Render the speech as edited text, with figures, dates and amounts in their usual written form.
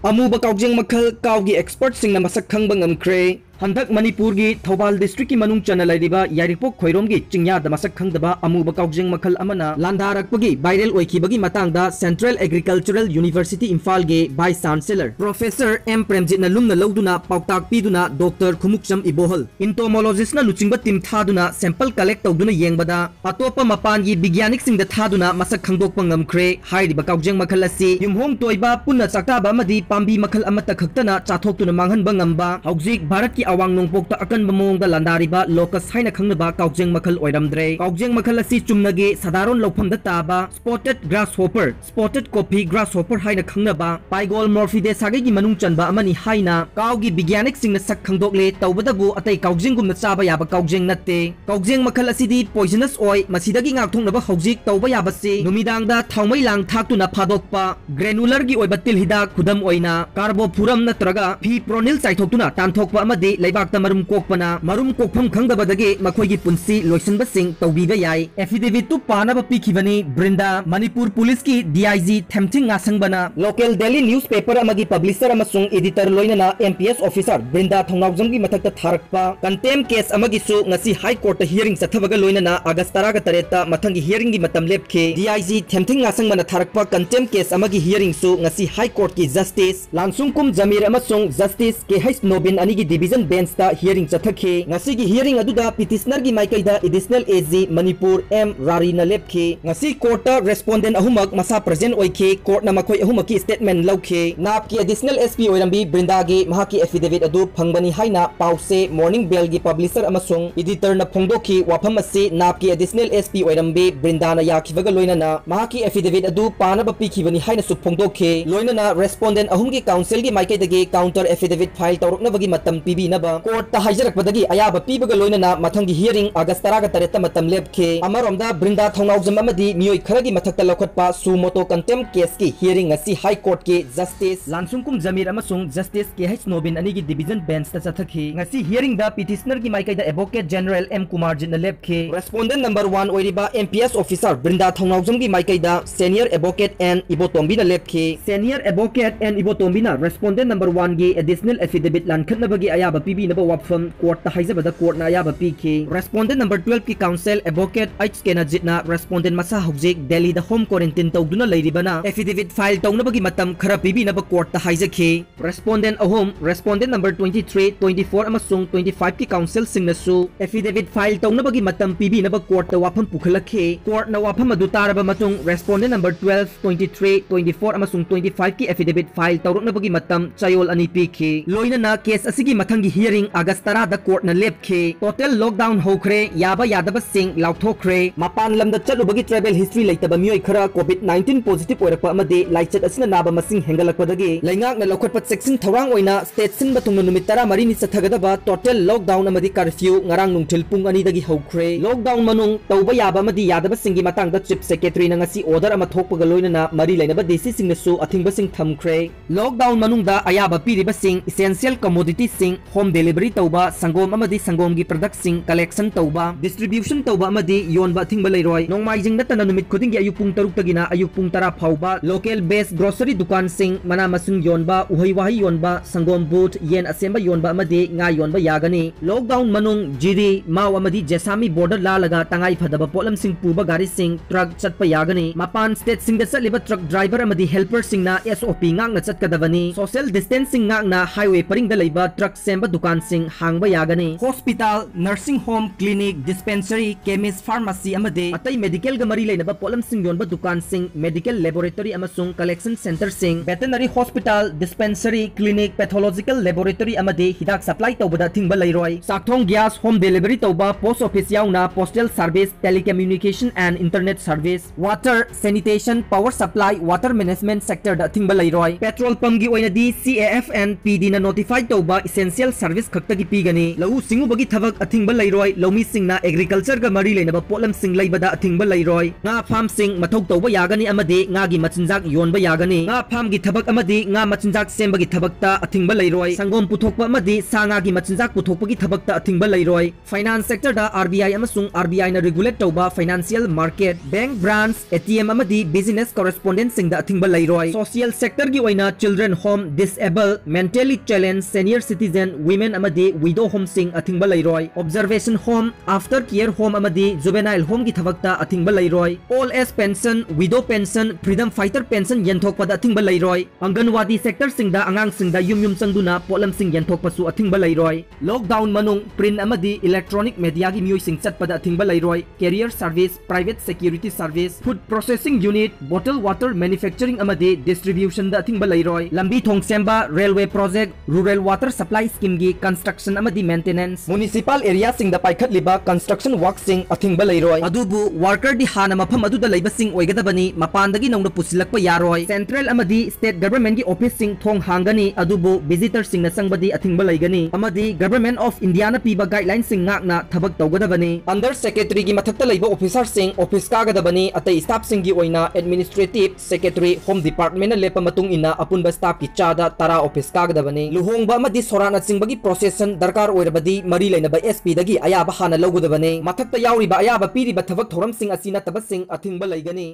Amuba Koujeng Makhal Kaugi expert singna Mashak Khangkhre Handak Manipur gi Thobal district ki manung chana laiba Yairipokta Khoirom gi chingya da Mashak Khangdaba Amuba Koujeng Makhal amana landarakpagi viral oikibagi matangda Central Agricultural University Imphal ge Vice Chancellor Professor M Premjit na lumna loduna pauktak piduna Dr Khumukcham Ibohal entomologist na luchingba tim thaduna sample collect tawduna yengbada atopa mapan gi bigyanik sing da thaduna Mashak Khangdokpa ngamkhre hairiba Koujeng Makhal asi yumhong toiba punna chaktaba amadi pambi makhal amata khaktana chathokuna manghanba ngamba haujik Bharat ki awang nongpokta akan bamong da landariba locus haina khangnaba Koujeng Makhal oiramdre Koujeng Makhal asi chumnage sadaron lawpham da taba spotted grasshopper spotted coffee grasshopper haina khangnaba Pygol morphidae sage gi manung chanba amani haina kaugi bigyanik singna sak khangdokle tawbadabu atai Koujeng gumna chaba yaba Koujeng natte Koujeng Makhal asi di poisonous oi masidagi ngakthongnaba haujik tawba yaba se numidang da thawmai lang thaktuna phadokpa granular gi oiba til hidak khudam oina carbofuram natraga fipronil chaithokuna tanthokpa amadi Laibakta marum kokpana marum kokpham khangdabadage makhoigi punsi loisanba sing tawbiba yai affidavit tu Panaba Pikhibani Brinda Manipur Police ki DIG Thengnakhiba local daily newspaper amagi publisher amasung editor loinana MPS officer Brinda Thongnakjam gi mathakta tharakpa contempt case amagi su ngasi high court hearing chathabaga loinana August 13 ta mathangi hearing gi matam lepkhe DIG Thengnakhiba tharakpa contempt case amagi hearing su ngasi high court ki justice Lansungkum Jamir amasung justice KH Nobin anigi division bench ta hearing chathakhe ngasi gi hearing aduda petitioner gi maikaida additional AG Manipur M Rari na lepkhe ngasi court ta respondent ahumak masa present oikhe court na makhoi ahumaki statement laukhe nap ki additional SP oirambi Brinda gi mahaki affidavit adu phangbani haina pause morning bell gi publisher amasung editor na phongdokhi wafam asi nap ki additional SP oirambi Brinda na yakhibaga loinana mahaki affidavit adu Panaba Pikhibani haina su phongdokhe loinana respondent ahum gi council gi maikaida gi counter affidavit file tawrokna bagi matam pibi naba court ta haijarakpadagi ayaba pibaga loinana mathangi hearing August 13 ta matam lepkhe amaromda Brinda Thongnakjam amadi mioi kharagi mathakta lokhatpa sumoto contempt case ki hearing ngasi high court ki justice Lansungkum Jamir amasung justice KH Nobin anigi division bench ta chathakhi ngasi hearing da petitioner gi maikaida advocate general M Kumarjit na lepkhe respondent number 1 oiriba MPS officer Brinda Thongnakjam gi maikaida senior advocate N Ibotombi na lepkhe senior advocate N Ibotombi na respondent number 1 gi additional affidavit lankhatnabagi ayaba pibi naba wapfam court ta haijabada court na ayaba pikhe respondent number 12 ki council advocate H Kenajit na respondent masa hojik Delhi da home quarantine tawduna leiribana affidavit file tawnabagi matam khara pibi naba court ta haijakhe respondent ahom respondent number 23 24 amasung 25 ki council singnasu affidavit file tawnabagi matam pibi naba court ta wafam pukhalakhe court na wafam adu taraba matung respondent number 12 23 24 amasung 25 ki affidavit file tawroknabagi matam chayol ani pikhe loinana case asigi mathangi hearing August 10 da court na lepkhe total lockdown hokhre yaba yadaba sing lauthokre mapan lamda chalubagi travel history leitaba mioi khara covid 19 positive oirakpa amade laichat asina naba masing hengalakpadagi laingak na lokhatpa section thawang oina state sin batungna numit 13 ni chathagadaba total lockdown amadi curfew ngarang nungthil pung ani dagi hokhre lockdown manung tawba yaba amadi yadaba singi matangda chief secretary na ngasi order ama thokpaga loinana mari lainaba desi singnasu athingba sing thamkhre lockdown manungda ayaba piriba sing essential commodity sing home delivery tawba sangom amadi sangom gi product sing collection tawba distribution tawba amadi yonba thingba leiroi nongmaijing natana numit khuding gi ayuk pung 3 tagina ayuk pung 10 phauba local based grocery dukan sing mana masung yonba uhai wahi yonba sangom boot yen asemba yonba amadi nga yonba yagani lockdown manung jiri mau amadi jesami border la laga tangai phadaba polam sing puba gari sing truck chatpa yagani mapan state sing da liba truck driver amadi helper sing na SOP ngang na chatkadabani social distancing ngang na highway paring da leiba truck semba dukan sing hangba yagani hospital nursing home clinic dispensary chemist pharmacy amade atai medical ga mari leinaba polam sing yonba dukan sing medical laboratory amasung collection center sing veterinary hospital dispensary clinic pathological laboratory amade hidak supply tawbada thingba leiroi sakthong gas home delivery tawba post office yauna postal service telecommunication and internet service water sanitation power supply water management sector da thingba leiroi petrol pump gi oina di CAF and PD na notified tawba essential service खक्तगी पीगनी लौ सिंगुबगी थबक अथिंगबा लैरोय लौमी सिंगना agriculture गा मरी लेनबा पोलम सिंग लैबदा अथिंगबा लैरोय nga farm sing mathau tawba yagani amadi nga gi machinjak yonba yagani nga farm gi thabak amadi nga machinjak semba gi thabakta athingba lairoi sangom puthokpa amadi sanga gi machinjak puthokpa gi thabakta athingba lairoi finance sector da RBI amasung RBI na regulate tawba financial market bank branch ATM amadi business correspondent sing da athingba lairoi social sector gi oina children home disabled mentally challenged senior citizen women amadi widow home sing athingba lairoi observation home after care home amadi juvenile home gi thabakta athingba lairoi all age pension widow pension freedom fighter pension yenthokpada athingba lairoi anganwadi sector singda angang singda yum changduna polam sing yenthokpa su athingba lairoi lockdown manung print amadi electronic media gi miyoi sing chatpada athingba lairoi career service private security service food processing unit bottled water manufacturing amadi distribution da athingba lairoi lambi thong semba railway project rural water supply scheme gi construction amadi maintenance municipal area singda paikhat liba construction work sing athingba lairoi adubu worker di hana mafam aduda leiba sing oigadabani mapandagi nongna pusilakpa yaroi central amadi state government gi office sing thong hangani adubu visitor sing na sangbadi athingba laigani amadi government of india na piba guideline sing ngakna thabak tawgadabani under secretary gi mathakta leiba officer sing office kagadabani atai staff sing gi oina administrative secretary home department na lepa matung ina apunba staff ki chada tara office kagadabani luhongba amadi sorana singbagi procession darkar oirabadi mari leinaba SP dagi ayaba hana logodabani mathakta yauriba ayaba piriba thabak thoram sing asina tabasing athingba laigani